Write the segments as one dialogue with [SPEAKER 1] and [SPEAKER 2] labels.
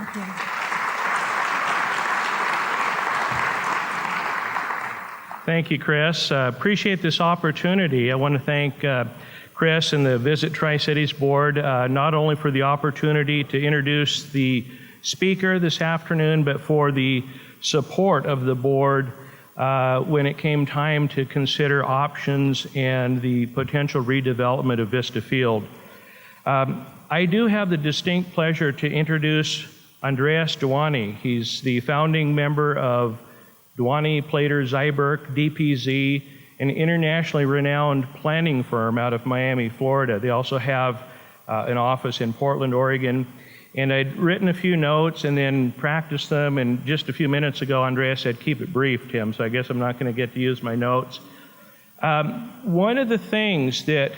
[SPEAKER 1] Okay.
[SPEAKER 2] Thank you, Chris. Appreciate this opportunity. I want to thank Chris and the Visit Tri-Cities Board, not only for the opportunity to introduce the speaker this afternoon, but for the support of the board when it came time to consider options and the potential redevelopment of Vista Field. I do have the distinct pleasure to introduce Andreas Duany. He's the founding member of Duany, Plater-Zyberk, DPZ, an internationally renowned planning firm out of Miami, Florida. They also have an office in Portland, Oregon. And I'd written a few notes and then practiced them, and just a few minutes ago, Andreas said, keep it brief, Tim, so I guess I'm not going to get to use my notes. One of the things that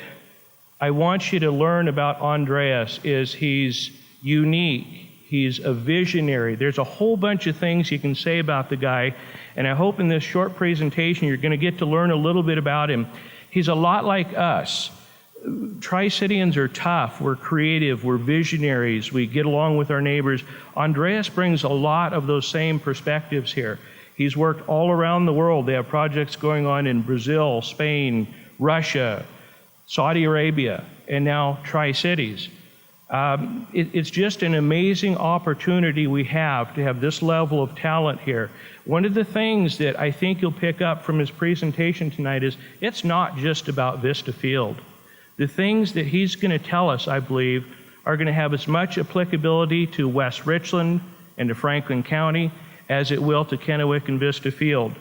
[SPEAKER 2] I want you to learn about Andreas is he's unique. He's a visionary. There's a whole bunch of things you can say about the guy, and I hope in this short presentation you're going to get to learn a little bit about him. He's a lot like us. Tri-Citians are tough, we're creative, we're visionaries, we get along with our neighbors. Andreas brings a lot of those same perspectives here. He's worked all around the world. They have projects going on in Brazil, Spain, Russia, Saudi Arabia, and now Tri-Cities. It's just an amazing opportunity we have to have this level of talent here. One of the things that I think you'll pick up from his presentation tonight is it's not just about Vista Field. The things that he's going to tell us, I believe, are going to have as much applicability to West Richland and to Franklin County as it will to Kennewick and Vista Field.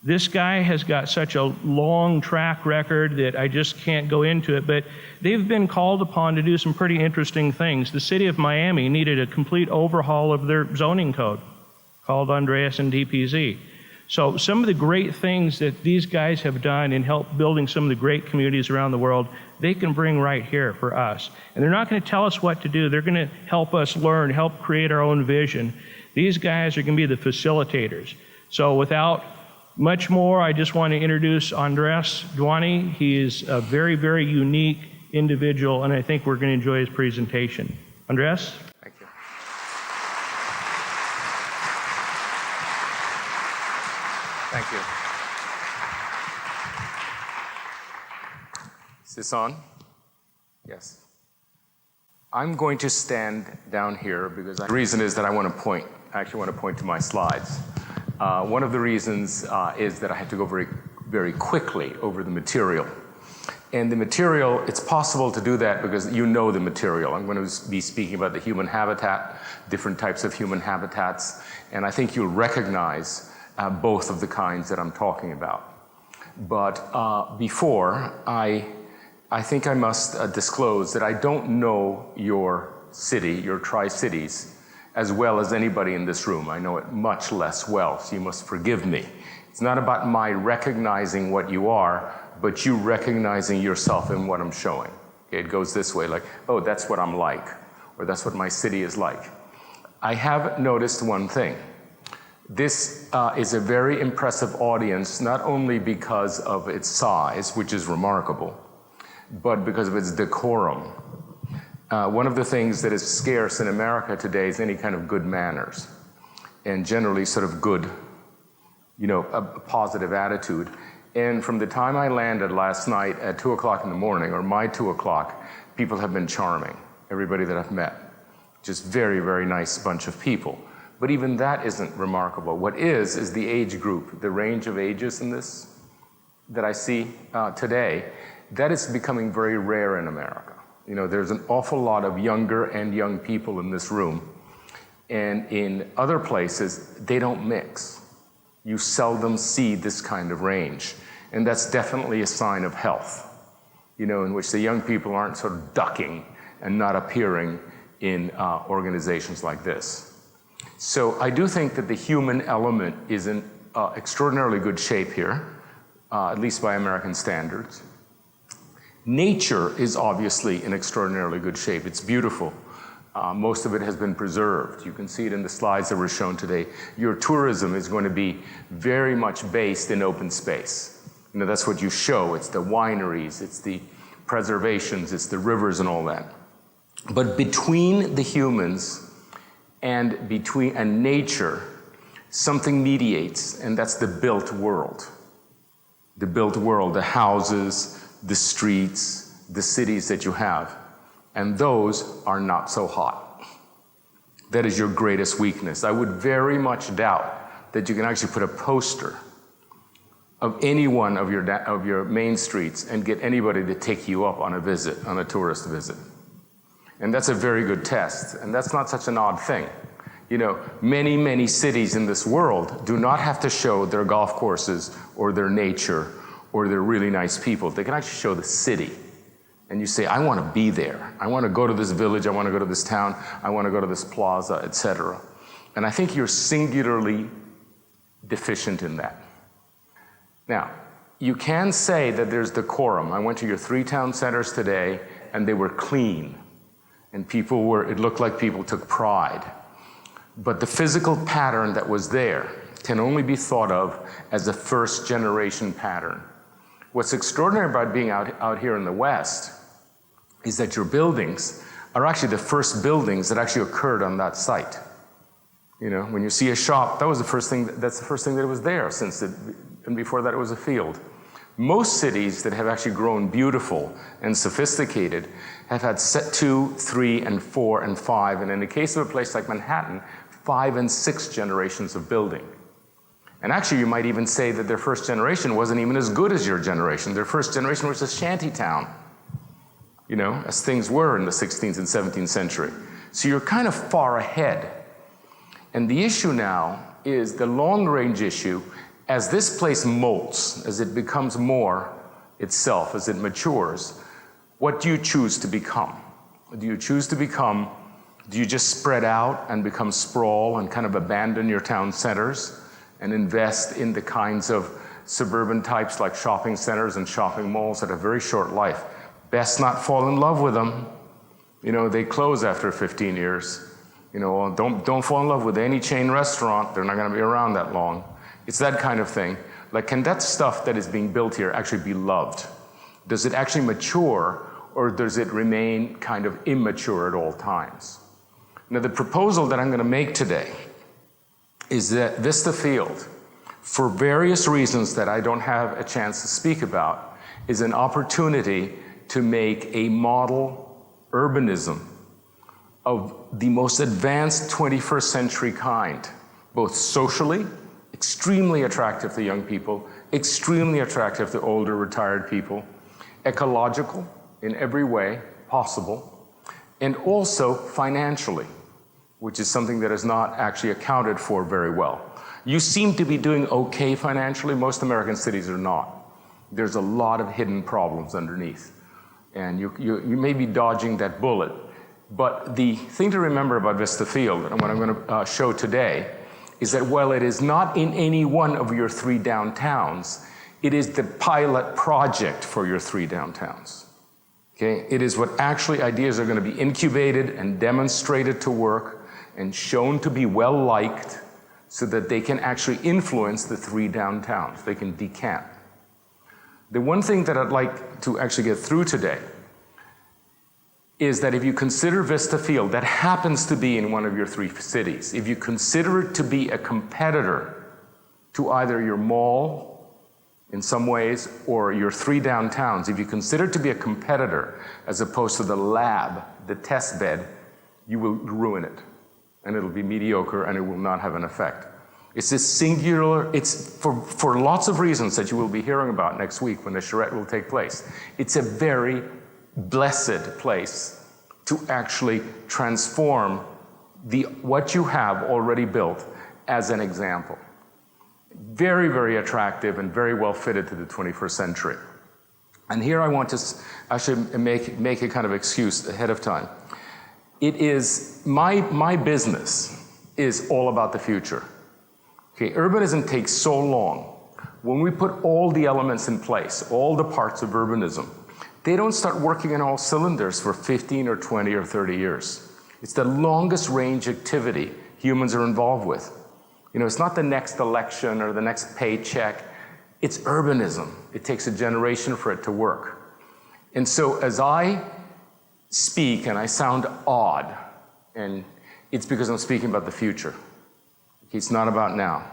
[SPEAKER 2] This guy has got such a long track record that I just can't go into it, but they've been called upon to do some pretty interesting things. The city of Miami needed a complete overhaul of their zoning code, called Andreas and DPZ. So some of the great things that these guys have done in help building some of the great communities around the world, they can bring right here for us. And they're not going to tell us what to do. They're going to help us learn, help create our own vision. These guys are going to be the facilitators. So without much more, I just want to introduce Andreas Duany. He is a very, very unique individual, and I think we're going to enjoy his presentation. Andreas?
[SPEAKER 3] Thank you. Thank you. Is this on? Yes. I'm going to stand down here because the reason is that I actually want to point to my slides. One of the reasons is that I have to go very, very quickly over the material. And the material, it's possible to do that because you know the material. I'm going to be speaking about the human habitat, different types of human habitats, and I think you'll recognize both of the kinds that I'm talking about. But before, I think I must disclose that I don't know your city, your Tri-Cities, as well as anybody in this room. I know it much less well, so you must forgive me. It's not about my recognizing what you are, but you recognizing yourself in what I'm showing. Okay, it goes this way, like, oh, that's what I'm like, or that's what my city is like. I have noticed one thing. This is a very impressive audience, not only because of its size, which is remarkable, but because of its decorum. One of the things that is scarce in America today is any kind of good manners, and generally sort of good, a positive attitude. And from the time I landed last night at 2 o'clock in the morning, or my 2 o'clock, people have been charming, everybody that I've met. Just very, very nice bunch of people. But even that isn't remarkable. What is the age group, the range of ages in this that I see today. That is becoming very rare in America. There's an awful lot of younger and young people in this room. And in other places, they don't mix. You seldom see this kind of range. And that's definitely a sign of health, in which the young people aren't sort of ducking and not appearing in organizations like this. So I do think that the human element is in extraordinarily good shape here, at least by American standards. Nature is obviously in extraordinarily good shape. It's beautiful. Most of it has been preserved. You can see it in the slides that were shown today. Your tourism is going to be very much based in open space. That's what you show. It's the wineries, it's the preservations, it's the rivers and all that. But between the humans and nature, something mediates, and that's the built world. The built world, the houses, the streets, the cities that you have. And those are not so hot. That is your greatest weakness. I would very much doubt that you can actually put a poster of any one of your main streets and get anybody to take you up on a visit, on a tourist visit. And that's a very good test, and that's not such an odd thing. You know, many, many cities in this world do not have to show their golf courses or their nature or their really nice people. They can actually show the city. And you say, I want to be there. I want to go to this village. I want to go to this town. I want to go to this plaza, etc. And I think you're singularly deficient in that. Now, you can say that there's decorum. I went to your 3 town centers today, and they were clean. And it looked like people took pride. But the physical pattern that was there can only be thought of as a first-generation pattern. What's extraordinary about being out here in the West is that your buildings are actually the first buildings that actually occurred on that site. You know, when you see a shop, that's the first thing that was there, and before that it was a field. Most cities that have actually grown beautiful and sophisticated have had 2, 3, and 4, and 5, and in the case of a place like Manhattan, 5 and 6 generations of building. And actually, you might even say that their first generation wasn't even as good as your generation. Their first generation was a shanty town, you know, as things were in the 16th and 17th century. So you're kind of far ahead. And the issue now is the long-range issue. As this place molts, as it becomes more itself, as it matures, what do you choose to become? Do you just spread out and become sprawl and kind of abandon your town centers and invest in the kinds of suburban types like shopping centers and shopping malls that have very short life? Best not fall in love with them. You know, they close after 15 years. You know, don't fall in love with any chain restaurant. They're not going to be around that long. It's that kind of thing. Like, can that stuff that is being built here actually be loved? Does it actually mature, or does it remain kind of immature at all times? Now, the proposal that I'm going to make today is that Vista Field, for various reasons that I don't have a chance to speak about, is an opportunity to make a model urbanism of the most advanced 21st century kind, both socially, extremely attractive to young people, extremely attractive to older retired people, ecological in every way possible, and also financially, which is something that is not actually accounted for very well. You seem to be doing okay financially. Most American cities are not. There's a lot of hidden problems underneath. And you may be dodging that bullet. But the thing to remember about Vista Field, and what I'm going to show today, is that while it is not in any one of your 3 downtowns, it is the pilot project for your 3 downtowns. Okay? It is what actually ideas are going to be incubated and demonstrated to work and shown to be well liked so that they can actually influence the 3 downtowns. They can decant. The one thing that I'd like to actually get through today is that if you consider Vista Field, that happens to be in one of your 3 cities, if you consider it to be a competitor to either your mall in some ways or your 3 downtowns, if you consider it to be a competitor as opposed to the lab, the test bed, you will ruin it. And it'll be mediocre and it will not have an effect. It's this singular, it's for lots of reasons that you will be hearing about next week when the charrette will take place. It's a very blessed place to actually transform what you have already built as an example. Very, very attractive and very well fitted to the 21st century. And here I want to actually make a kind of excuse ahead of time. It is, my business is all about the future. Okay, urbanism takes so long. When we put all the elements in place, all the parts of urbanism, they don't start working on all cylinders for 15 or 20 or 30 years. It's the longest range activity humans are involved with. You know, it's not the next election or the next paycheck. It's urbanism. It takes a generation for it to work. And so as I speak and I sound odd, and it's because I'm speaking about the future. It's not about now.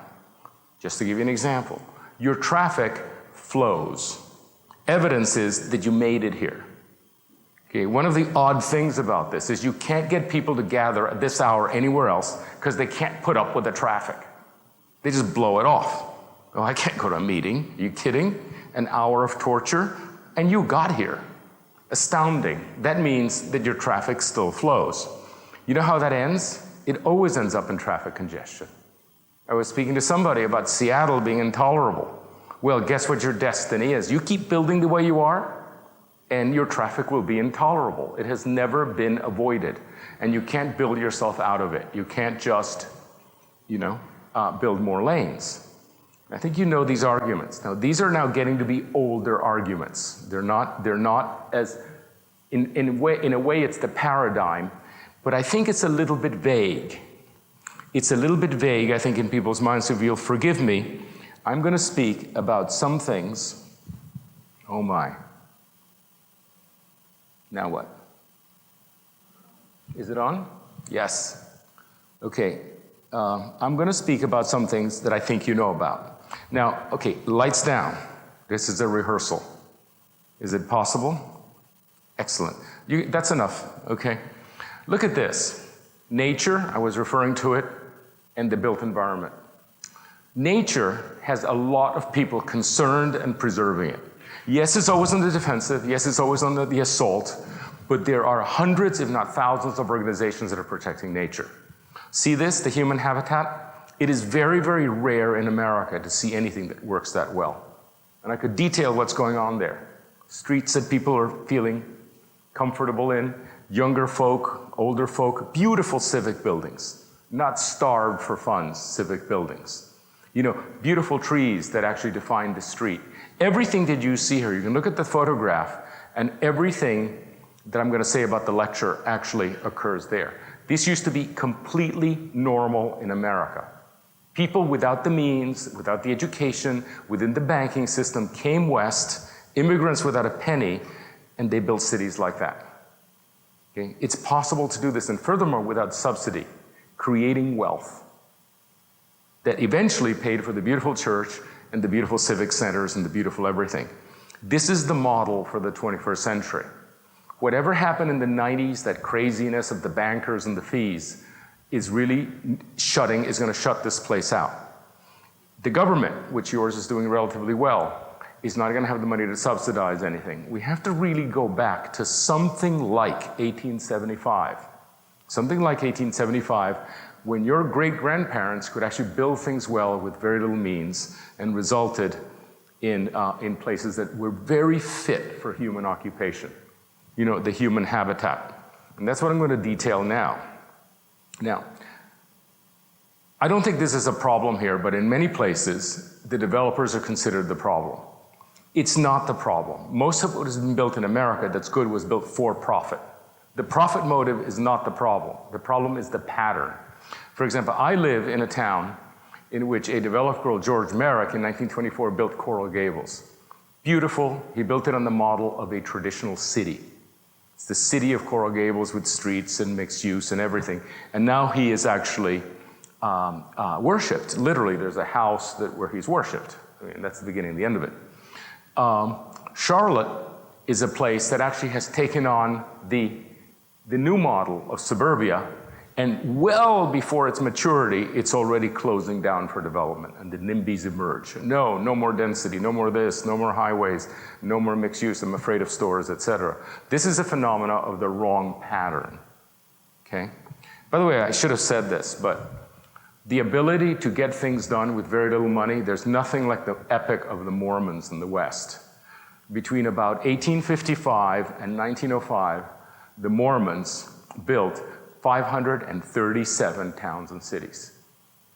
[SPEAKER 3] Just to give you an example, your traffic flows. Evidence is that you made it here. Okay, one of the odd things about this is you can't get people to gather at this hour anywhere else because they can't put up with the traffic. They just blow it off. Oh, I can't go to a meeting. Are you kidding? An hour of torture, and you got here. Astounding. That means that your traffic still flows. You know how that ends? It always ends up in traffic congestion. I was speaking to somebody about Seattle being intolerable. Well, guess what your destiny is? You keep building the way you are, and your traffic will be intolerable. It has never been avoided, and you can't build yourself out of it. You can't just, build more lanes. I think you know these arguments. Now, these are now getting to be older arguments. They're not as, in a way, it's the paradigm, but I think it's a little bit vague. It's a little bit vague, I think, in people's minds. So if you'll forgive me, I'm going to speak about some things. Oh my. Now what? Is it on? Yes. Okay. I'm going to speak about some things that I think you know about. Now, okay, lights down. This is a rehearsal. Is it possible? Excellent. That's enough, okay? Look at this. Nature, I was referring to it, and the built environment. Nature has a lot of people concerned and preserving it. Yes, it's always on the defensive. Yes, it's always on the assault. But there are hundreds, if not thousands, of organizations that are protecting nature. See this, the human habitat? It is very, very rare in America to see anything that works that well. And I could detail what's going on there. Streets that people are feeling comfortable in, younger folk, older folk, beautiful civic buildings. Not starved for funds, civic buildings. Beautiful trees that actually define the street. Everything that you see here, you can look at the photograph, and everything that I'm going to say about the lecture actually occurs there. This used to be completely normal in America. People without the means, without the education, within the banking system came west, immigrants without a penny, and they built cities like that. Okay? It's possible to do this, and furthermore, without subsidy, creating wealth that eventually paid for the beautiful church and the beautiful civic centers and the beautiful everything. This is the model for the 21st century. Whatever happened in the 90s, that craziness of the bankers and the fees, is really going to shut this place out. The government, which yours is doing relatively well, is not going to have the money to subsidize anything. We have to really go back to something like 1875. Something like 1875, when your great-grandparents could actually build things well with very little means and resulted in places that were very fit for human occupation. The human habitat. And that's what I'm going to detail now. Now, I don't think this is a problem here, but in many places, the developers are considered the problem. It's not the problem. Most of what has been built in America that's good was built for profit. The profit motive is not the problem. The problem is the pattern. For example, I live in a town in which a developer called George Merrick in 1924 built Coral Gables. Beautiful. He built it on the model of a traditional city. It's the city of Coral Gables with streets and mixed use and everything. And now he is actually worshipped. Literally, there's a house where he's worshipped. That's the beginning and the end of it. Charlotte is a place that actually has taken on the new model of suburbia, and well before its maturity, it's already closing down for development, and the NIMBYs emerge. No more density, no more this, no more highways, no more mixed use, I'm afraid of stores, etc. This is a phenomena of the wrong pattern, okay? By the way, I should have said this, but the ability to get things done with very little money, there's nothing like the epic of the Mormons in the West. Between about 1855 and 1905, the Mormons built 537 towns and cities,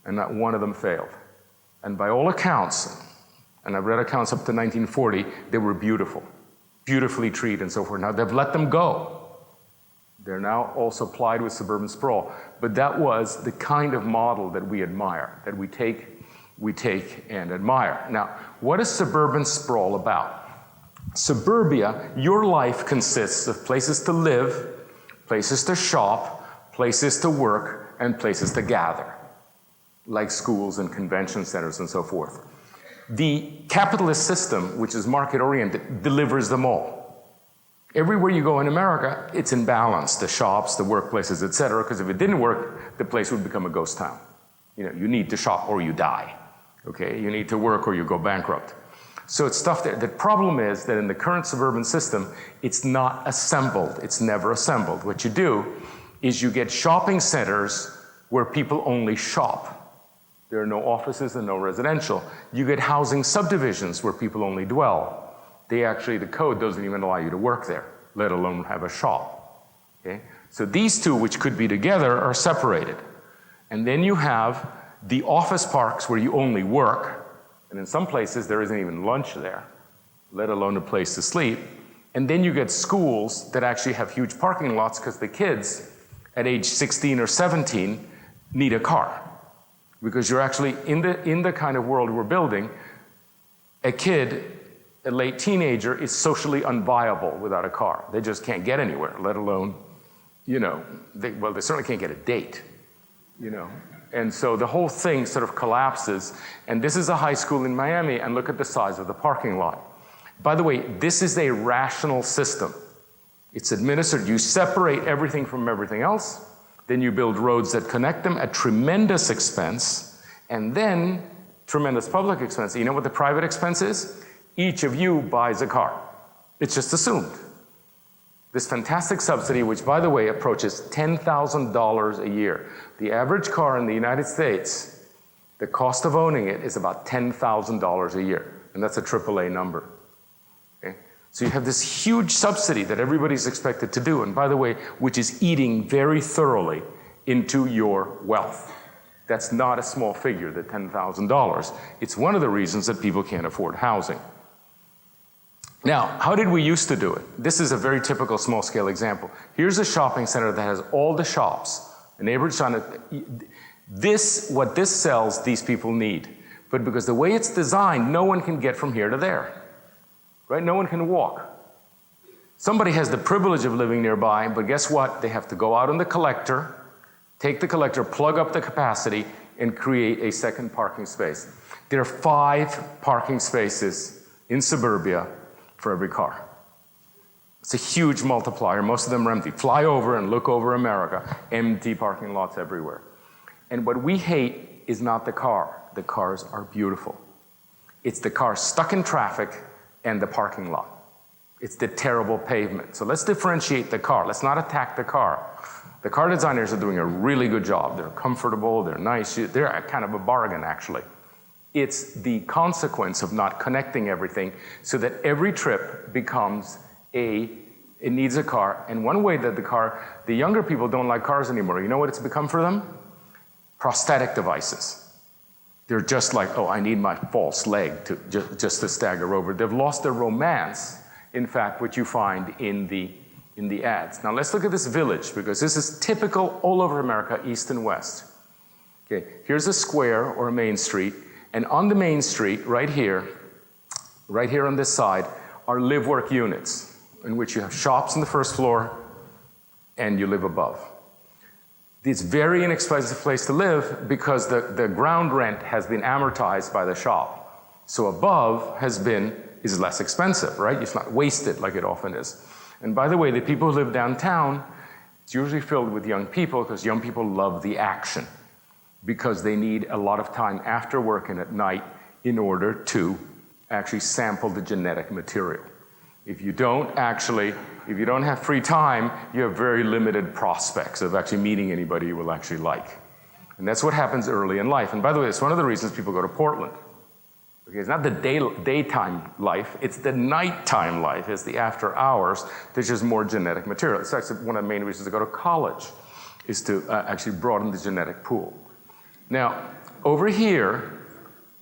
[SPEAKER 3] and not one of them failed. And by all accounts, and I've read accounts up to 1940, they were beautiful, beautifully treed and so forth. Now they've let them go. They're now all supplied with suburban sprawl. But that was the kind of model that we admire, that we take and admire. Now, what is suburban sprawl about? Suburbia, your life consists of places to live, places to shop, places to work, and places to gather, like schools and convention centers and so forth. The capitalist system, which is market-oriented, delivers them all. Everywhere you go in America, it's in balance, the shops, the workplaces, et cetera, because if it didn't work, the place would become a ghost town. You know, you need to shop or you die, okay? You need to work or you go bankrupt. So it's stuff there. The problem is that in the current suburban system, it's not assembled. It's never assembled. What you do is you get shopping centers where people only shop. There are no offices and no residential. You get housing subdivisions where people only dwell. The code doesn't even allow you to work there, let alone have a shop. Okay? So these two, which could be together, are separated. And then you have the office parks where you only work, and in some places there isn't even lunch there, let alone a place to sleep. And then you get schools that actually have huge parking lots because the kids at age 16 or 17 need a car. Because you're actually, in the kind of world we're building, a kid, a late teenager, is socially unviable without a car. They just can't get anywhere, let alone, you know, they certainly can't get a date, you know. And so the whole thing sort of collapses. And this is a high school in Miami, and look at the size of the parking lot. By the way, this is a rational system. It's administered. You separate everything from everything else. Then you build roads that connect them at tremendous expense, and then tremendous public expense. You know what the private expense is? Each of you buys a car. It's just assumed. This fantastic subsidy, which, by the way, approaches $10,000 a year. The average car in the United States, the cost of owning it is about $10,000 a year, and that's a AAA number. Okay? So you have this huge subsidy that everybody's expected to do, and by the way, which is eating very thoroughly into your wealth. That's not a small figure, the $10,000. It's one of the reasons that people can't afford housing. Now, how did we used to do it? This is a very typical small-scale example. Here's a shopping center that has all the shops. A neighborhood on it. What this sells, these people need. But because the way it's designed, no one can get from here to there. Right? No one can walk. Somebody has the privilege of living nearby, but guess what? They have to go out on the collector, take the collector, plug up the capacity, and create a second parking space. There are 5 parking spaces in suburbia for every car. It's a huge multiplier. Most of them are empty. Fly over and look over America. Empty parking lots everywhere. And what we hate is not the car. The cars are beautiful. It's the car stuck in traffic and the parking lot. It's the terrible pavement. So let's differentiate the car. Let's not attack the car. The car designers are doing a really good job. They're comfortable, they're nice. They're kind of a bargain, actually. It's the consequence of not connecting everything so that every trip becomes it needs a car. And one way that the younger people don't like cars anymore. You know what it's become for them? Prosthetic devices. They're just like, oh, I need my false leg to just to stagger over. They've lost their romance, in fact, what you find in the ads. Now let's look at this village, because this is typical all over America, east and west. Okay, here's a square or a main street. And on the main street, right here on this side, are live-work units, in which you have shops on the first floor and you live above. It's a very inexpensive place to live because the ground rent has been amortized by the shop. So above is less expensive, right? It's not wasted like it often is. And by the way, the people who live downtown, it's usually filled with young people because young people love the action, because they need a lot of time after work and at night in order to actually sample the genetic material. If you don't have free time, you have very limited prospects of actually meeting anybody you will actually like. And that's what happens early in life. And by the way, it's one of the reasons people go to Portland. Okay, it's not the daytime life, it's the nighttime life, it's the after hours. There's just more genetic material. It's actually one of the main reasons to go to college, is to actually broaden the genetic pool. Now, over here,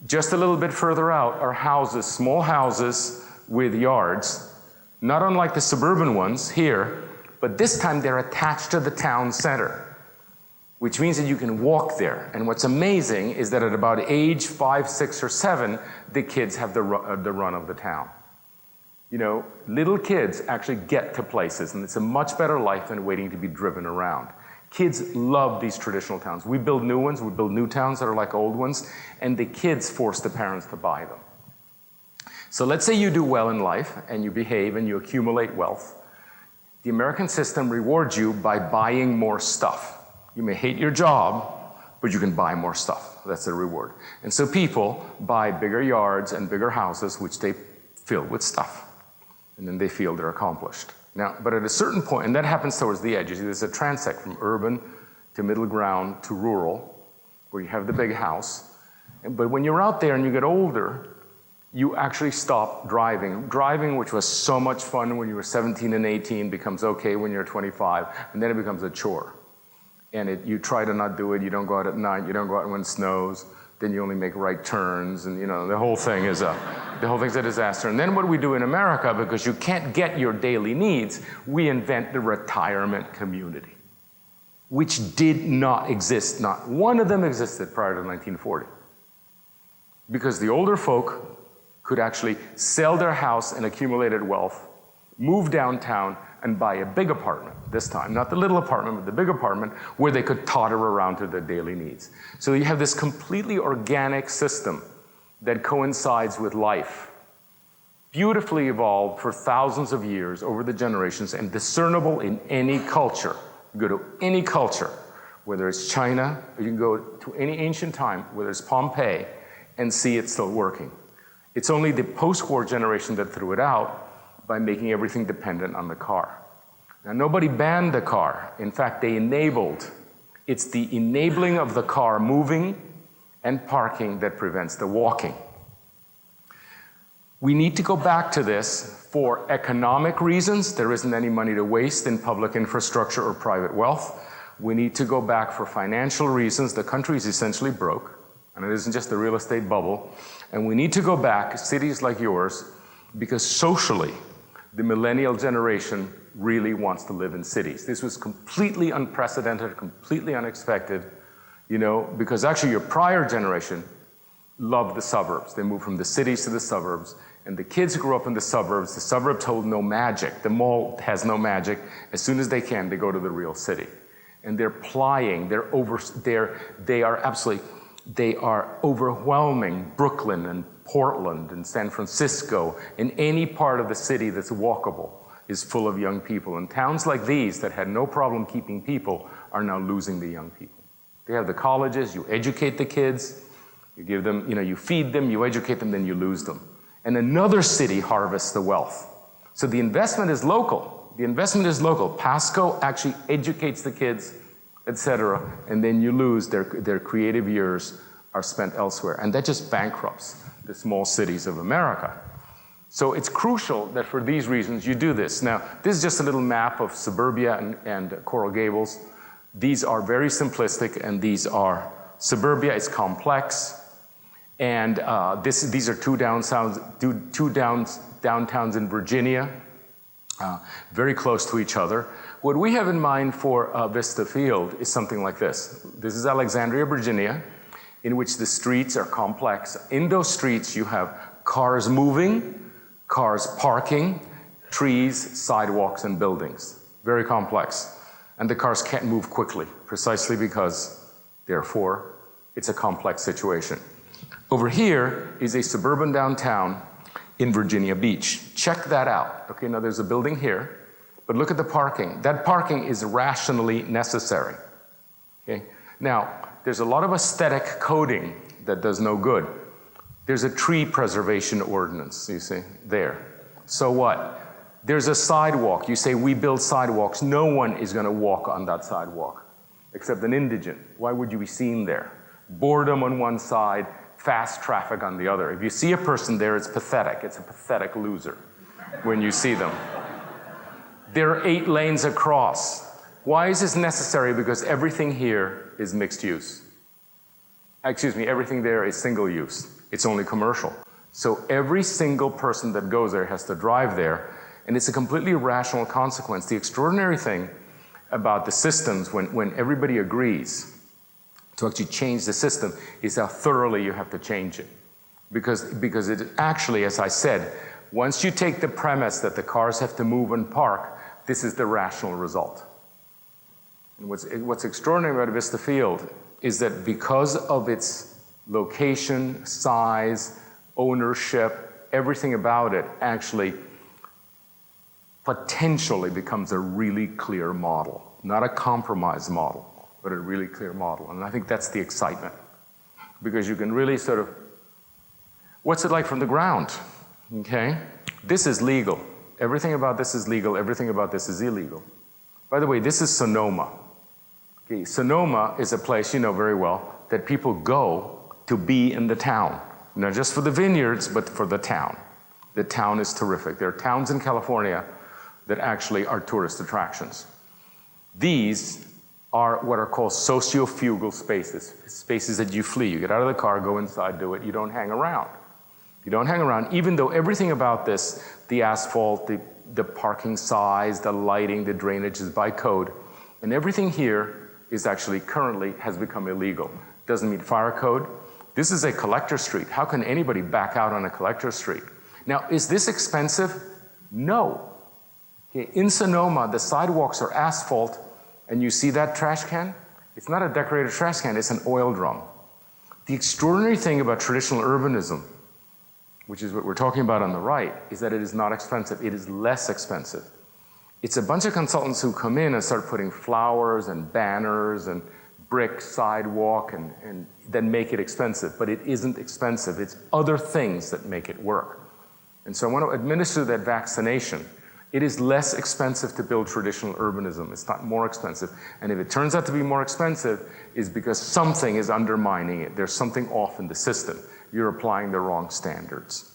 [SPEAKER 3] just a little bit further out, are houses, small houses with yards, not unlike the suburban ones here, but this time they're attached to the town center, which means that you can walk there. And what's amazing is that at about age 5, 6, or 7, the kids have the run of the town. You know, little kids actually get to places, and it's a much better life than waiting to be driven around. Kids love these traditional towns. We build new ones, we build new towns that are like old ones, and the kids force the parents to buy them. So let's say you do well in life, and you behave, and you accumulate wealth. The American system rewards you by buying more stuff. You may hate your job, but you can buy more stuff. That's the reward. And so people buy bigger yards and bigger houses, which they fill with stuff. And then they feel they're accomplished. Now, but at a certain point, and that happens towards the edges, there's a transect from urban to middle ground to rural, where you have the big house. But when you're out there and you get older, you actually stop driving. Driving, which was so much fun when you were 17 and 18, becomes okay when you're 25, and then it becomes a chore. And you try to not do it, you don't go out at night, you don't go out when it snows, then you only make right turns, and the whole thing's a disaster. And then what we do in America, because you can't get your daily needs, we invent the retirement community, which did not exist. Not one of them existed prior to 1940. Because the older folk could actually sell their house and accumulated wealth, move downtown, and buy a big apartment this time. Not the little apartment, but the big apartment where they could totter around to their daily needs. So you have this completely organic system that coincides with life, beautifully evolved for thousands of years over the generations and discernible in any culture. You go to any culture, whether it's China, or you can go to any ancient time, whether it's Pompeii, and see it still working. It's only the post-war generation that threw it out by making everything dependent on the car. Now, nobody banned the car. In fact, they enabled. It's the enabling of the car moving and parking that prevents the walking. We need to go back to this for economic reasons. There isn't any money to waste in public infrastructure or private wealth. We need to go back for financial reasons. The country is essentially broke, and it isn't just a real estate bubble. And we need to go back, cities like yours, because socially, the millennial generation really wants to live in cities. This was completely unprecedented, completely unexpected, because actually your prior generation loved the suburbs. They moved from the cities to the suburbs, and the kids who grew up in the suburbs hold no magic. The mall has no magic. As soon as they can, they go to the real city. And they're plying, they are overwhelming Brooklyn and Portland and San Francisco, and any part of the city that's walkable is full of young people. And towns like these that had no problem keeping people are now losing the young people. They have the colleges, you educate the kids, you give them, you feed them, you educate them, then you lose them. And another city harvests the wealth. So the investment is local. Pasco actually educates the kids, etc., and then you lose their creative years are spent elsewhere. And that just bankrupts the small cities of America. So it's crucial that for these reasons you do this. Now, this is just a little map of suburbia and Coral Gables. These are very simplistic, and these are, suburbia is complex, and these are two downtowns in Virginia, very close to each other. What we have in mind for Vista Field is something like this. This is Alexandria, Virginia, in which the streets are complex. In those streets, you have cars moving, cars parking, trees, sidewalks, and buildings. Very complex. And the cars can't move quickly, precisely because, therefore, it's a complex situation. Over here is a suburban downtown in Virginia Beach. Check that out. Okay, now there's a building here, but look at the parking. That parking is rationally necessary. Okay? Now, there's a lot of aesthetic coding that does no good. There's a tree preservation ordinance, you see, there. So what? There's a sidewalk. You say, we build sidewalks. No one is going to walk on that sidewalk, except an indigent. Why would you be seen there? Boredom on one side, fast traffic on the other. If you see a person there, it's pathetic. It's a pathetic loser when you see them. There are 8 lanes across. Why is this necessary? Because everything here is mixed use. Everything there is single use. It's only commercial. So every single person that goes there has to drive there, and it's a completely rational consequence. The extraordinary thing about the systems, when everybody agrees to actually change the system, is how thoroughly you have to change it. Because it actually, as I said, once you take the premise that the cars have to move and park, this is the rational result. And what's extraordinary about Vista Field is that because of its location, size, ownership, everything about it actually potentially becomes a really clear model. Not a compromise model, but a really clear model. And I think that's the excitement. Because you can really sort of, what's it like from the ground? Okay? This is legal. Everything about this is legal. Everything about this is illegal. By the way, this is Sonoma. Okay, Sonoma is a place you know very well that people go to be in the town. Not just for the vineyards, but for the town. The town is terrific. There are towns in California that actually are tourist attractions. These are what are called sociofugal spaces, spaces that you flee. You get out of the car, go inside, do it. You don't hang around. You don't hang around, even though everything about this, the asphalt, the parking size, the lighting, the drainage is by code. And everything here is actually currently has become illegal. Doesn't meet fire code. This is a collector street. How can anybody back out on a collector street? Now, is this expensive? No. Okay, in Sonoma, the sidewalks are asphalt, and you see that trash can? It's not a decorated trash can, it's an oil drum. The extraordinary thing about traditional urbanism, which is what we're talking about on the right, is that it is not expensive. It is less expensive. It's a bunch of consultants who come in and start putting flowers and banners and brick sidewalk and then make it expensive. But it isn't expensive. It's other things that make it work. And so I want to administer that vaccination. It is less expensive to build traditional urbanism. It's not more expensive. And if it turns out to be more expensive, it's because something is undermining it. There's something off in the system. You're applying the wrong standards.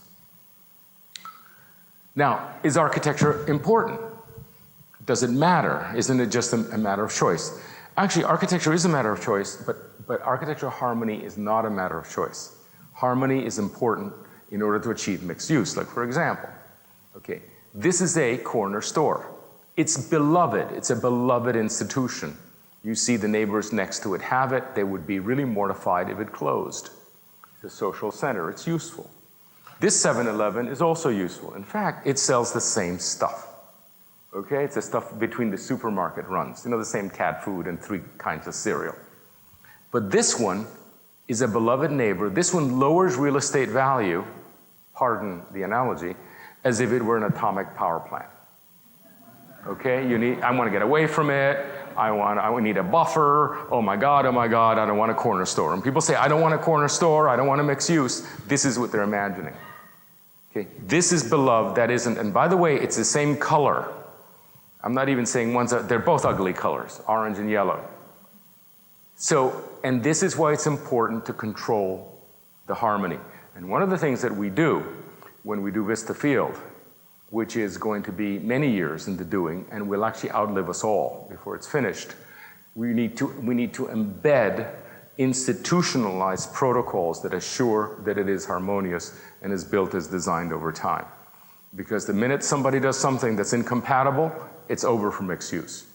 [SPEAKER 3] Now, is architecture important? Does it matter? Isn't it just a matter of choice? Actually, architecture is a matter of choice, but architectural harmony is not a matter of choice. Harmony is important in order to achieve mixed use. Like, for example, okay, this is a corner store. It's beloved. It's a beloved institution. You see the neighbors next to it have it. They would be really mortified if it closed. It's a social center. It's useful. This 7-Eleven is also useful. In fact, it sells the same stuff. Okay, it's the stuff between the supermarket runs. You know, the same cat food and 3 kinds of cereal. But this one is a beloved neighbor. This one lowers real estate value, pardon the analogy, as if it were an atomic power plant. Okay, I want to get away from it. I need a buffer. Oh my God, I don't want a corner store. And people say, I don't want a corner store, I don't want a mixed use. This is what they're imagining. Okay, this is beloved, that isn't. And by the way, it's the same color. I'm not even saying they're both ugly colors, orange and yellow. So, and this is why it's important to control the harmony. And one of the things that we do when we do Vista Field, which is going to be many years in the doing and will actually outlive us all before it's finished, we need to embed institutionalized protocols that assure that it is harmonious and is built as designed over time. Because the minute somebody does something that's incompatible, it's over for mixed use.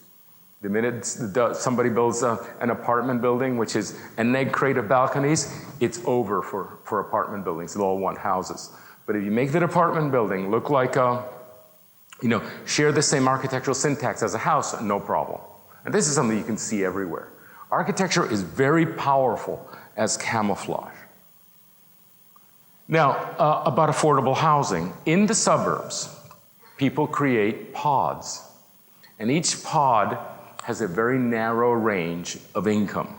[SPEAKER 3] The minute somebody builds an apartment building, which is an egg crate of balconies, it's over for apartment buildings. They'll all want houses. But if you make that apartment building look like share the same architectural syntax as a house, no problem. And this is something you can see everywhere. Architecture is very powerful as camouflage. Now, about affordable housing. In the suburbs, people create pods. And each pod has a very narrow range of income.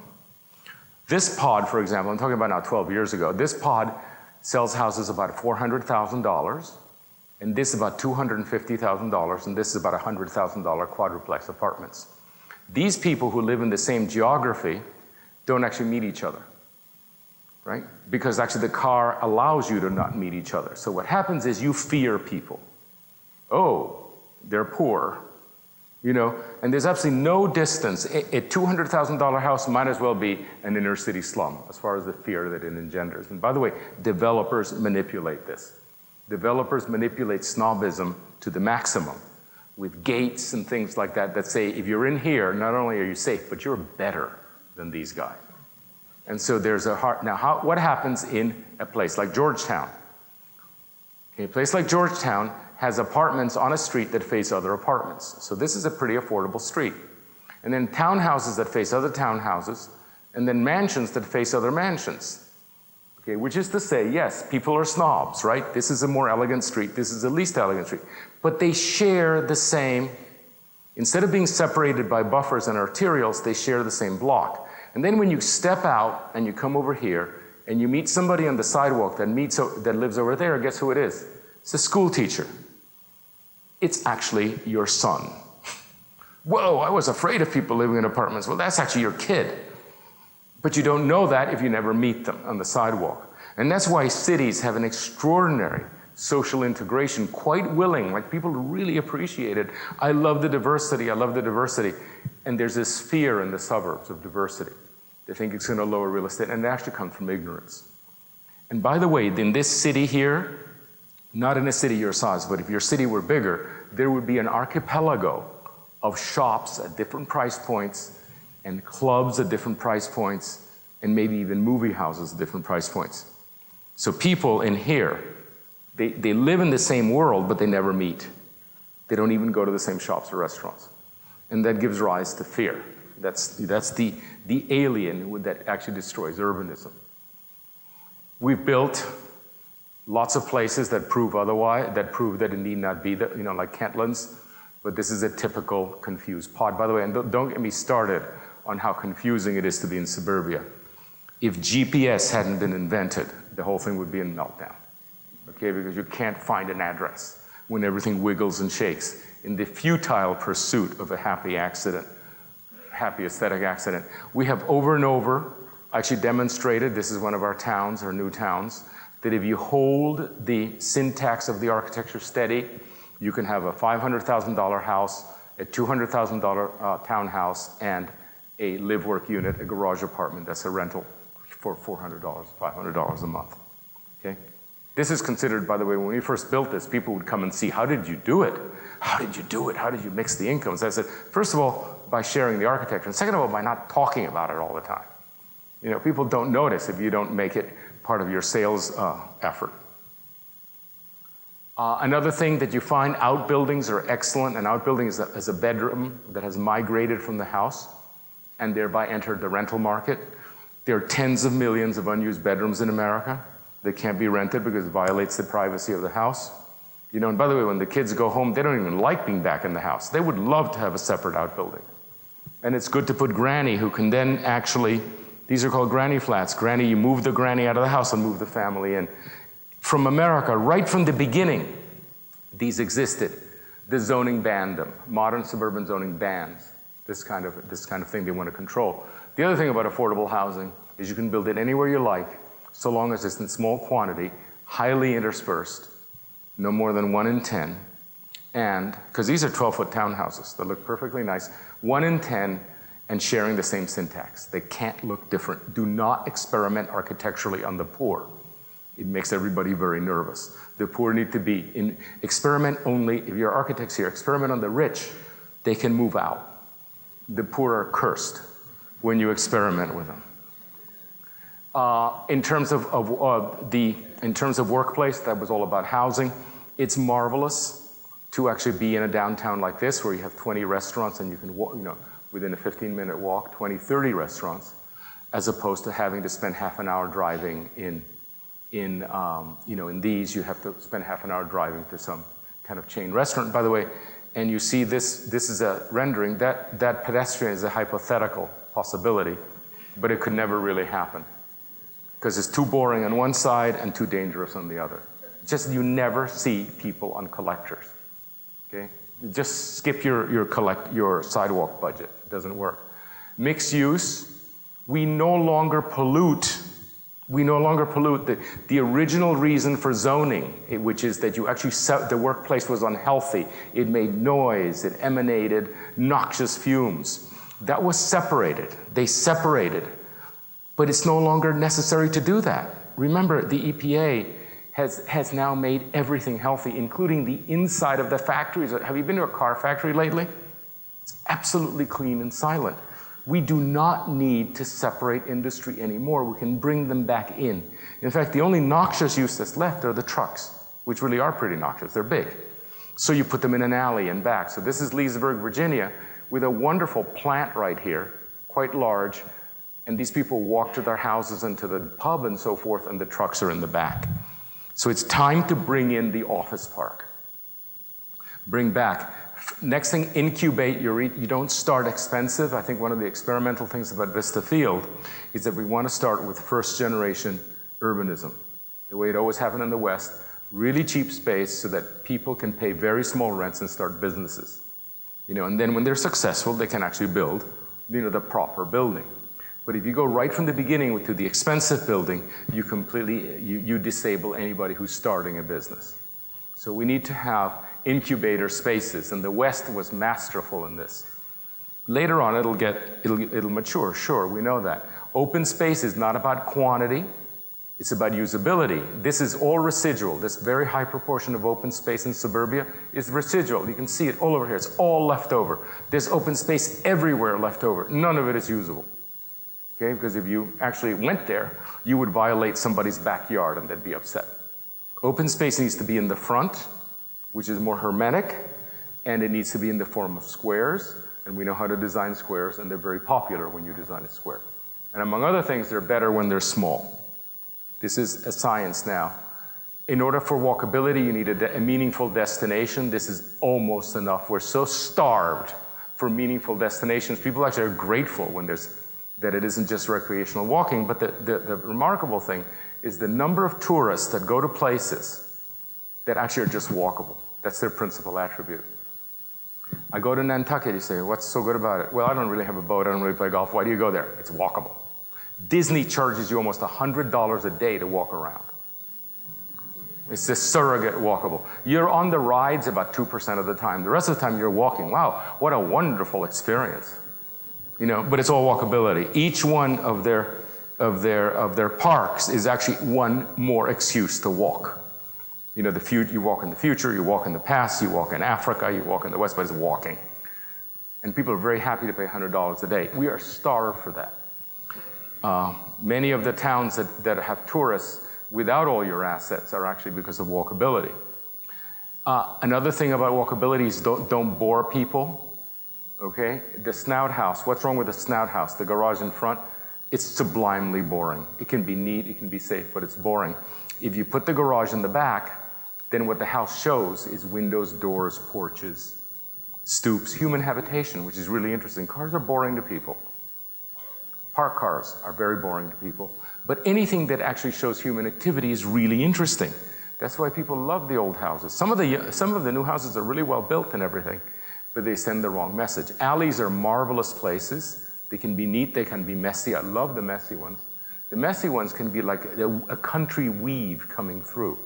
[SPEAKER 3] This pod, for example, I'm talking about now 12 years ago, this pod sells houses about $400,000, and this about $250,000, and this is about $100,000 quadruplex apartments. These people who live in the same geography don't actually meet each other, right? Because actually the car allows you to not meet each other. So what happens is you fear people. Oh, they're poor, and there's absolutely no distance. A $200,000 house might as well be an inner city slum as far as the fear that it engenders. And by the way, developers manipulate this. Developers manipulate snobism to the maximum with gates and things like that say, if you're in here, not only are you safe, but you're better than these guys. And so there's a heart. Now, what happens in a place like Georgetown? Okay, a place like Georgetown has apartments on a street that face other apartments. So this is a pretty affordable street. and then townhouses that face other townhouses, and then mansions that face other mansions. Okay, which is to say, yes, people are snobs, right? This is a more elegant street, this is a least elegant street. But they share the same, instead of being separated by buffers and arterials, they share the same block. And then when you step out and you come over here and you meet somebody on the sidewalk that lives over there, guess who it is? It's a school teacher. It's actually your son. Whoa, I was afraid of people living in apartments. Well, that's actually your kid. But you don't know that if you never meet them on the sidewalk. And that's why cities have an extraordinary social integration, quite willing, like people really appreciate it. I love the diversity, I love the diversity. And there's this fear in the suburbs of diversity. They think it's going to lower real estate, and it actually comes from ignorance. And by the way, in this city here, not in a city your size, but if your city were bigger, there would be an archipelago of shops at different price points and clubs at different price points and maybe even movie houses at different price points. So people in here, they live in the same world, but they never meet. They don't even go to the same shops or restaurants. And that gives rise to fear. That's the alien that actually destroys urbanism. We've built lots of places that prove otherwise, that prove that it need not be that, like Kentlands, but this is a typical confused pod. By the way, and don't get me started on how confusing it is to be in suburbia. If GPS hadn't been invented, the whole thing would be in meltdown, okay? Because you can't find an address when everything wiggles and shakes in the futile pursuit of a happy aesthetic accident. We have over and over actually demonstrated, this is one of our towns, our new towns, that if you hold the syntax of the architecture steady, you can have a $500,000 house, a $200,000 townhouse, and a live-work unit, a garage apartment that's a rental for $400, $500 a month, okay? This is considered, by the way, when we first built this, people would come and see, how did you do it? How did you do it? How did you mix the incomes? I said, first of all, by sharing the architecture, and second of all, by not talking about it all the time. People don't notice if you don't make it part of your sales effort. Another thing that you find, outbuildings are excellent. An outbuilding is a bedroom that has migrated from the house and thereby entered the rental market. There are tens of millions of unused bedrooms in America that can't be rented because it violates the privacy of the house. And by the way, when the kids go home, they don't even like being back in the house. They would love to have a separate outbuilding. And it's good to put granny, who can then actually, these are called granny flats. Granny, you move the granny out of the house and move the family in. From America, right from the beginning, these existed. The zoning banned them. Modern suburban zoning bans this kind of thing they want to control. The other thing about affordable housing is you can build it anywhere you like, so long as it's in small quantity, highly interspersed, no more than 1 in 10, and, because these are 12-foot townhouses that look perfectly nice, 1 in 10, and sharing the same syntax. They can't look different. Do not experiment architecturally on the poor. It makes everybody very nervous. The poor need to be experiment only, if you're architects here, experiment on the rich, they can move out. The poor are cursed when you experiment with them. In terms of workplace, that was all about housing. It's marvelous to actually be in a downtown like this, where you have 20 restaurants and you can walk, within a 15-minute walk, 20, 30 restaurants, as opposed to having to spend half an hour driving in these, you have to spend half an hour driving to some kind of chain restaurant. By the way, and you see this is a rendering, that pedestrian is a hypothetical possibility, but it could never really happen because it's too boring on one side and too dangerous on the other. Just, you never see people on collectors, okay? Just skip your sidewalk budget. It doesn't work. Mixed use, we no longer pollute the original reason for zoning, which is that you actually the workplace was unhealthy. It made noise, it emanated noxious fumes. That was separated. They separated. But it's no longer necessary to do that. Remember, the EPA has now made everything healthy, including the inside of the factories. Have you been to a car factory lately? It's absolutely clean and silent. We do not need to separate industry anymore. We can bring them back in. In fact, the only noxious use that's left are the trucks, which really are pretty noxious. They're big. So you put them in an alley and back. So this is Leesburg, Virginia, with a wonderful plant right here, quite large, and these people walk to their houses and to the pub and so forth, and the trucks are in the back. So it's time to bring in the office park. Bring back. Next thing, incubate. You don't start expensive. I think one of the experimental things about Vista Field is that we want to start with first generation urbanism. The way it always happened in the West, really cheap space so that people can pay very small rents and start businesses. And then when they're successful, they can actually build, the proper building. But if you go right from the beginning to the expensive building, you completely, you disable anybody who's starting a business. So we need to have incubator spaces, and the West was masterful in this. Later on, it'll mature, sure, we know that. Open space is not about quantity, it's about usability. This is all residual. This very high proportion of open space in suburbia is residual. You can see it all over here. It's all left over. There's open space everywhere left over. None of it is usable. Okay, because if you actually went there, you would violate somebody's backyard and they'd be upset. Open space needs to be in the front, which is more hermetic, and it needs to be in the form of squares, and we know how to design squares, and they're very popular when you design a square. And among other things, they're better when they're small. This is a science now. In order for walkability, you need a meaningful destination. This is almost enough. We're so starved for meaningful destinations. People actually are grateful when that it isn't just recreational walking, but the remarkable thing is the number of tourists that go to places that actually are just walkable. That's their principal attribute. I go to Nantucket, you say, what's so good about it? Well, I don't really have a boat, I don't really play golf. Why do you go there? It's walkable. Disney charges you almost $100 a day to walk around. It's this surrogate walkable. You're on the rides about 2% of the time. The rest of the time you're walking. Wow, what a wonderful experience. But it's all walkability. Each one of their parks is actually one more excuse to walk. You walk in the future, you walk in the past, you walk in Africa, you walk in the West, but it's walking. And people are very happy to pay $100 a day. We are starved for that. Many of the towns that have tourists without all your assets are actually because of walkability. Another thing about walkability is don't bore people. Okay? The snout house. What's wrong with the snout house? The garage in front? It's sublimely boring. It can be neat, it can be safe, but it's boring. If you put the garage in the back, then what the house shows is windows, doors, porches, stoops, human habitation, which is really interesting. Cars are boring to people. Parked cars are very boring to people. But anything that actually shows human activity is really interesting. That's why people love the old houses. Some of the new houses are really well built and everything, but they send the wrong message. Alleys are marvelous places. They can be neat, they can be messy. I love the messy ones. The messy ones can be like a country weave coming through.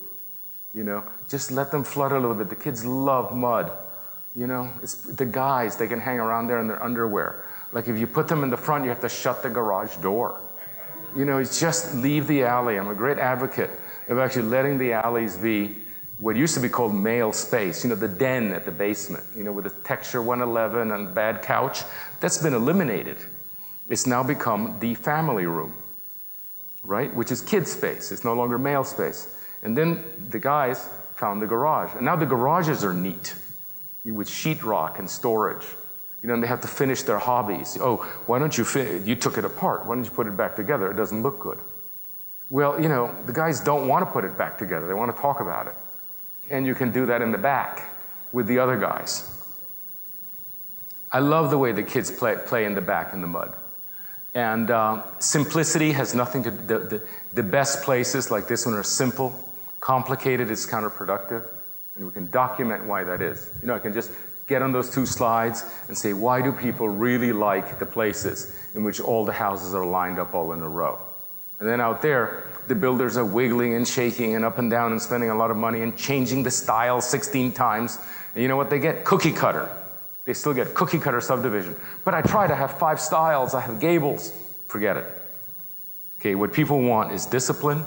[SPEAKER 3] Just let them flood a little bit. The kids love mud. It's the guys, they can hang around there in their underwear. Like if you put them in the front, you have to shut the garage door. Just leave the alley. I'm a great advocate of actually letting the alleys be what used to be called male space, the den at the basement, with the texture 111 and bad couch. That's been eliminated. It's now become the family room, right? Which is kid space. It's no longer male space. And then the guys found the garage. And now the garages are neat with sheetrock and storage. And they have to finish their hobbies. Oh, why don't you you took it apart. Why don't you put it back together? It doesn't look good. Well, the guys don't want to put it back together. They want to talk about it. And you can do that in the back with the other guys. I love the way the kids play in the back in the mud. And simplicity has nothing to do. The best places like this one are simple. Complicated is counterproductive. And we can document why that is. I can just get on those two slides and say, why do people really like the places in which all the houses are lined up all in a row? And then out there, the builders are wiggling and shaking and up and down and spending a lot of money and changing the style 16 times. And you know what they get? Cookie cutter. They still get cookie cutter subdivision. But I try to have 5 styles. I have gables. Forget it. Okay, what people want is discipline,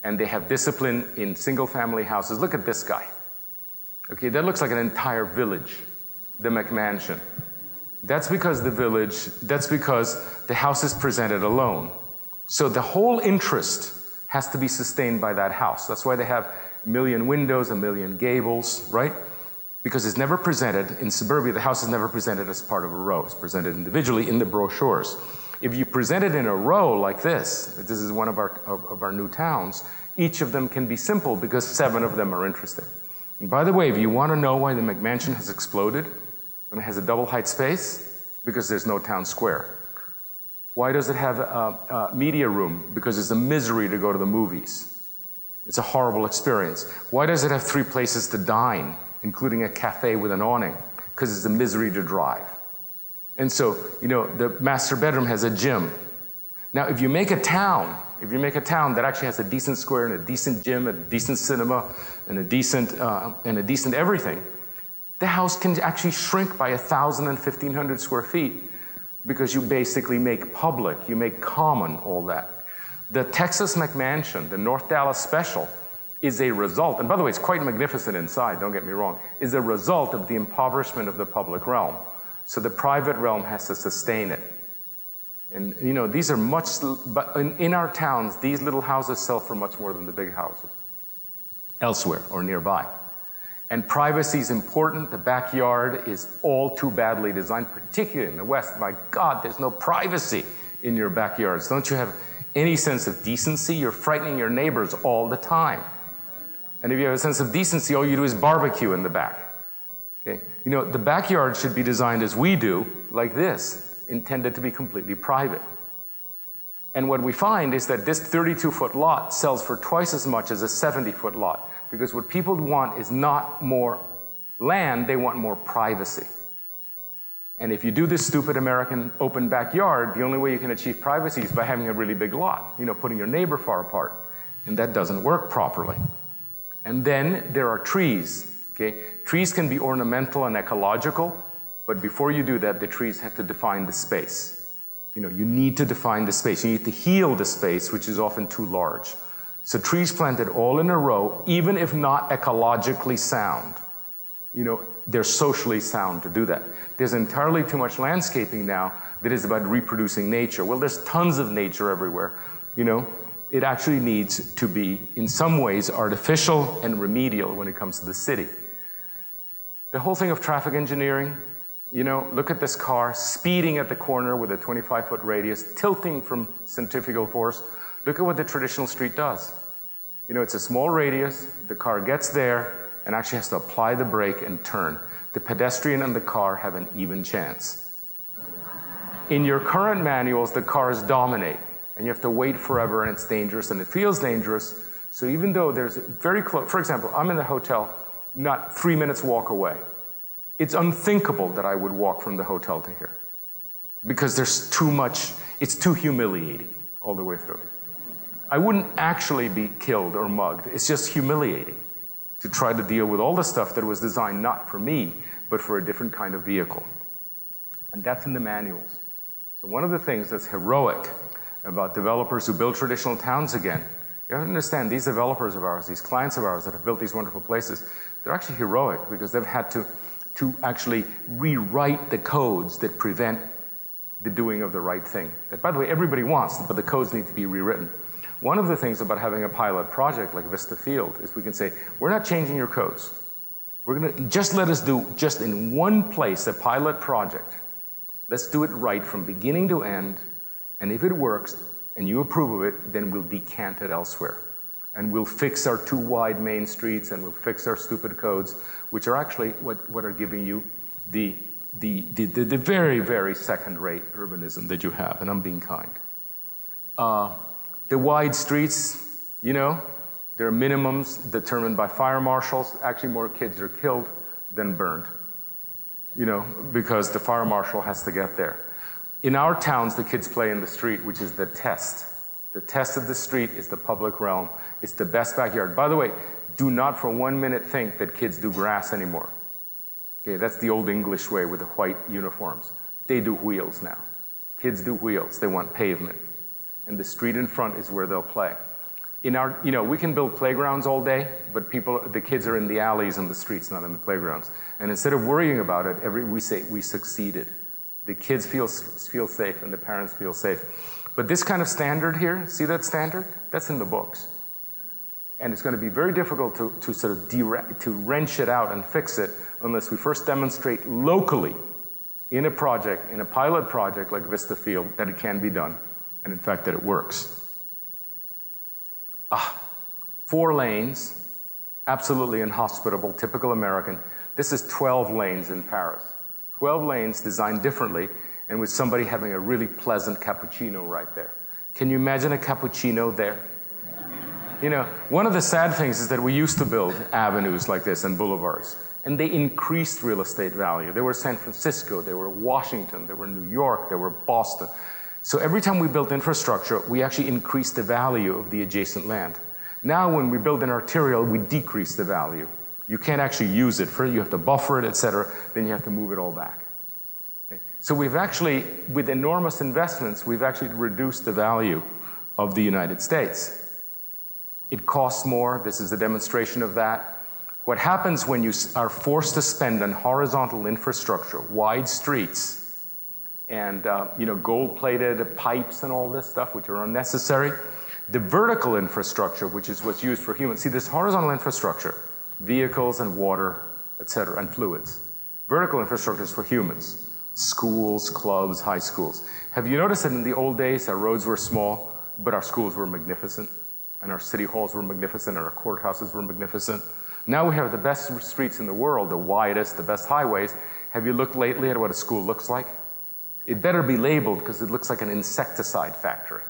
[SPEAKER 3] and they have discipline in single family houses. Look at this guy. Okay, that looks like an entire village, the McMansion. That's because the house is presented alone. So the whole interest has to be sustained by that house. That's why they have 1 million windows, 1 million gables, right? because it's never presented, in suburbia, the house is never presented as part of a row. It's presented individually in the brochures. If you present it in a row like this is one of our new towns, each of them can be simple because 7 of them are interesting. And by the way, if you want to know why the McMansion has exploded and it has a double height space, because there's no town square. Why does it have a media room? Because it's a misery to go to the movies. It's a horrible experience. Why does it have 3 places to dine, including a cafe with an awning? Because it's a misery to drive. And so, the master bedroom has a gym. Now, if you make a town that actually has a decent square and a decent gym, and a decent cinema, and a decent everything, the house can actually shrink by 1,000 and 1,500 square feet because you basically make public, you make common all that. The Texas McMansion, the North Dallas Special, is a result, and by the way, it's quite magnificent inside, don't get me wrong, is a result of the impoverishment of the public realm. So the private realm has to sustain it. And these are but in our towns, these little houses sell for much more than the big houses elsewhere or nearby. And privacy is important. The backyard is all too badly designed, particularly in the West. My God, there's no privacy in your backyards. Don't you have any sense of decency? You're frightening your neighbors all the time. And if you have a sense of decency, all you do is barbecue in the back. Okay? The backyard should be designed as we do, like this, intended to be completely private. And what we find is that this 32-foot lot sells for twice as much as a 70-foot lot. Because what people want is not more land, they want more privacy. And if you do this stupid American open backyard, the only way you can achieve privacy is by having a really big lot, putting your neighbor far apart. And that doesn't work properly. And then there are trees, okay? Trees can be ornamental and ecological, but before you do that, the trees have to define the space. You need to define the space. You need to heal the space, which is often too large. So trees planted all in a row, even if not ecologically sound, they're socially sound to do that. There's entirely too much landscaping now that is about reproducing nature. Well, there's tons of nature everywhere. It actually needs to be, in some ways, artificial and remedial when it comes to the city. The whole thing of traffic engineering, look at this car speeding at the corner with a 25-foot radius, tilting from centrifugal force. Look at what the traditional street does. It's a small radius, the car gets there, and actually has to apply the brake and turn. The pedestrian and the car have an even chance. In your current manuals, the cars dominate, and you have to wait forever, and it's dangerous, and it feels dangerous. So even though there's very close, for example, I'm in the hotel, not 3 minutes walk away. It's unthinkable that I would walk from the hotel to here, because there's too much, it's too humiliating all the way through. I wouldn't actually be killed or mugged. It's just humiliating to try to deal with all the stuff that was designed not for me, but for a different kind of vehicle. And that's in the manuals. So one of the things that's heroic about developers who build traditional towns again, you have to understand these developers of ours, these clients of ours that have built these wonderful places, they're actually heroic because they've had to actually rewrite the codes that prevent the doing of the right thing. That, by the way, everybody wants, but the codes need to be rewritten. One of the things about having a pilot project like Vista Field is we can say, we're not changing your codes. We're going to just let us do just in one place a pilot project. Let's do it right from beginning to end. And if it works and you approve of it, then we'll decant it elsewhere. And we'll fix our too wide main streets and we'll fix our stupid codes, which are actually what are giving you the very, very second-rate urbanism that you have. And I'm being kind. The wide streets, there are minimums determined by fire marshals. Actually, more kids are killed than burned, because the fire marshal has to get there. In our towns, the kids play in the street, which is the test. The test of the street is the public realm. It's the best backyard. By the way, do not for 1 minute think that kids do grass anymore. Okay, that's the old English way with the white uniforms. They do wheels now. Kids do wheels. They want pavement. And the street in front is where they'll play. In our, we can build playgrounds all day, but the kids are in the alleys and the streets, not in the playgrounds. And instead of worrying about it, we say we succeeded. The kids feel safe and the parents feel safe. But this kind of standard here, see that standard? That's in the books. And it's going to be very difficult to sort of to wrench it out and fix it unless we first demonstrate locally in a project, in a pilot project like Vista Field, that it can be done, and in fact that it works. 4 lanes, absolutely inhospitable, typical American. This is 12 lanes in Paris. 12 lanes designed differently, and with somebody having a really pleasant cappuccino right there. Can you imagine a cappuccino there? You know, one of the sad things is that we used to build avenues like this and boulevards, and they increased real estate value. They were San Francisco, they were Washington, they were New York, they were Boston. So every time we built infrastructure, we actually increased the value of the adjacent land. Now when we build an arterial, we decrease the value. You can't actually use it. You have to buffer it, et cetera, then you have to move it all back. Okay? So we've actually, with enormous investments, we've actually reduced the value of the United States. It costs more. This is a demonstration of that. What happens when you are forced to spend on horizontal infrastructure, wide streets, and gold-plated pipes and all this stuff, which are unnecessary. The vertical infrastructure, which is what's used for humans. See, this horizontal infrastructure, vehicles and water, et cetera, and fluids. Vertical infrastructure is for humans. Schools, clubs, high schools. Have you noticed that in the old days, our roads were small, but our schools were magnificent, and our city halls were magnificent, and our courthouses were magnificent? Now we have the best streets in the world, the widest, the best highways. Have you looked lately at what a school looks like? It better be labeled because it looks like an insecticide factory,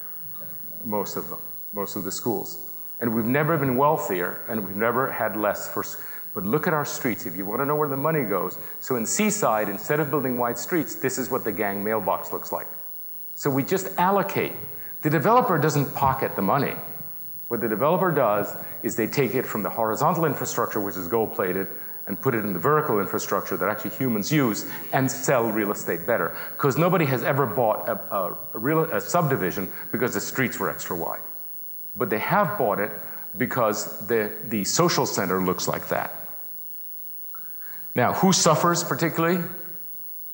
[SPEAKER 3] most of them, most of the schools. And we've never been wealthier, and we've never had less but look at our streets if you want to know where the money goes. So in Seaside, instead of building wide streets, this is what the gang mailbox looks like. So we just allocate. The developer doesn't pocket the money. What the developer does is they take it from the horizontal infrastructure, which is gold-plated, and put it in the vertical infrastructure that actually humans use and sell real estate better. Because nobody has ever bought a subdivision because the streets were extra wide. But they have bought it because the social center looks like that. Now, who suffers particularly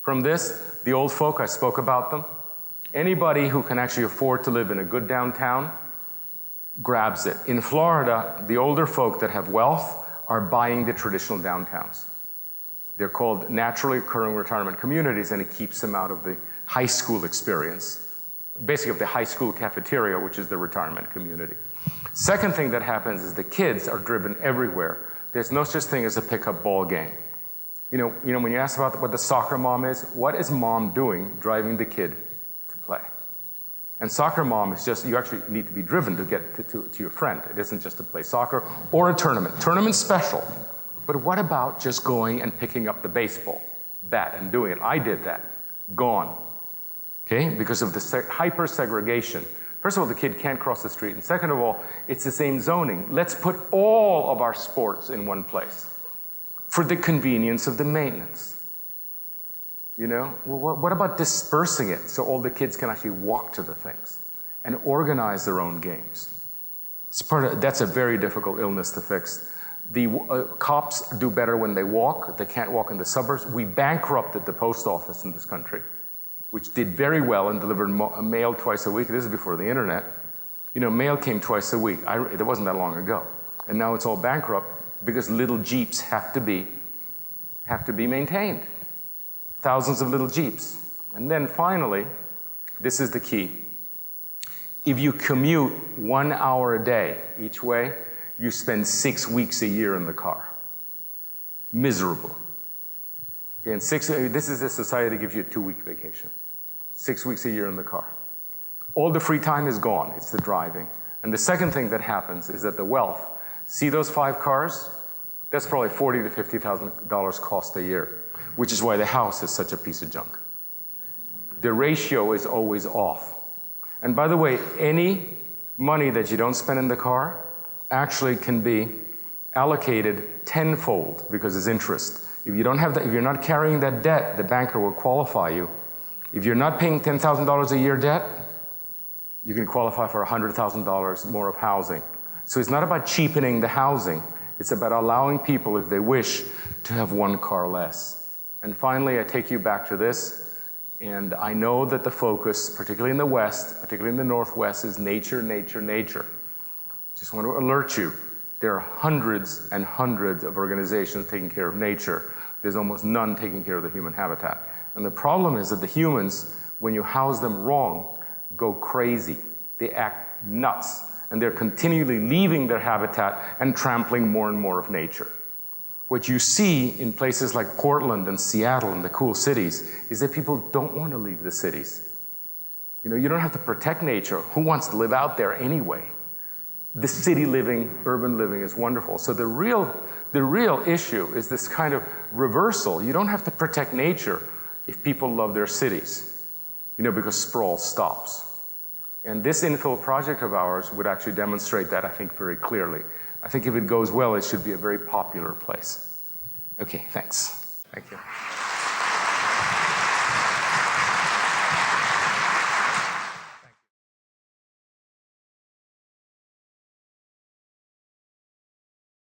[SPEAKER 3] from this? The old folk, I spoke about them. Anybody who can actually afford to live in a good downtown grabs it. In Florida, the older folk that have wealth are buying the traditional downtowns. They're called naturally occurring retirement communities, and it keeps them out of the high school experience, basically of the high school cafeteria, which is the retirement community. Second thing that happens is the kids are driven everywhere. There's no such thing as a pickup ball game. You know, when you ask about what the soccer mom is, what is mom doing driving the kid to play? And soccer mom is just, you actually need to be driven to get to your friend. It isn't just to play soccer or a tournament. Tournament's special. But what about just going and picking up the baseball bat and doing it? I did that. Gone. Okay? Because of the hyper-segregation. First of all, the kid can't cross the street. And second of all, it's the same zoning. Let's put all of our sports in one place for the convenience of the maintenance. You know, well, what about dispersing it so all the kids can actually walk to the things and organize their own games? That's a very difficult illness to fix. The cops do better when they walk. They can't walk in the suburbs. We bankrupted the post office in this country, which did very well and delivered mail twice a week. This is before the internet. You know, mail came twice a week. It wasn't that long ago. And now it's all bankrupt because little Jeeps have to be maintained. Thousands of little Jeeps. And then finally, this is the key. If you commute 1 hour a day each way, you spend 6 weeks a year in the car. Miserable. And this is a society that gives you a 2-week vacation. 6 weeks a year in the car. All the free time is gone. It's the driving. And the second thing that happens is that the wealth. See those 5 cars? That's probably $40,000 to $50,000 cost a year, which is why the house is such a piece of junk. The ratio is always off. And by the way, any money that you don't spend in the car actually can be allocated tenfold because it's interest. If you don't have that, if you're not carrying that debt, the banker will qualify you. If you're not paying $10,000 a year debt, you can qualify for $100,000 more of housing. So it's not about cheapening the housing. It's about allowing people, if they wish, to have 1 car less. And finally, I take you back to this. And I know that the focus, particularly in the West, particularly in the Northwest, is nature, nature, nature. Just want to alert you. There are hundreds and hundreds of organizations taking care of nature. There's almost none taking care of the human habitat. And the problem is that the humans, when you house them wrong, go crazy. They act nuts. And they're continually leaving their habitat and trampling more and more of nature. What you see in places like Portland and Seattle and the cool cities is that people don't want to leave the cities. You know, you don't have to protect nature. Who wants to live out there anyway? The city living, urban living is wonderful. So the real issue is this kind of reversal. You don't have to protect nature if people love their cities, you know, because sprawl stops. And this infill project of ours would actually demonstrate that, I think, very clearly. I think if it goes well, it should be a very popular place. Okay, thanks. Thank you.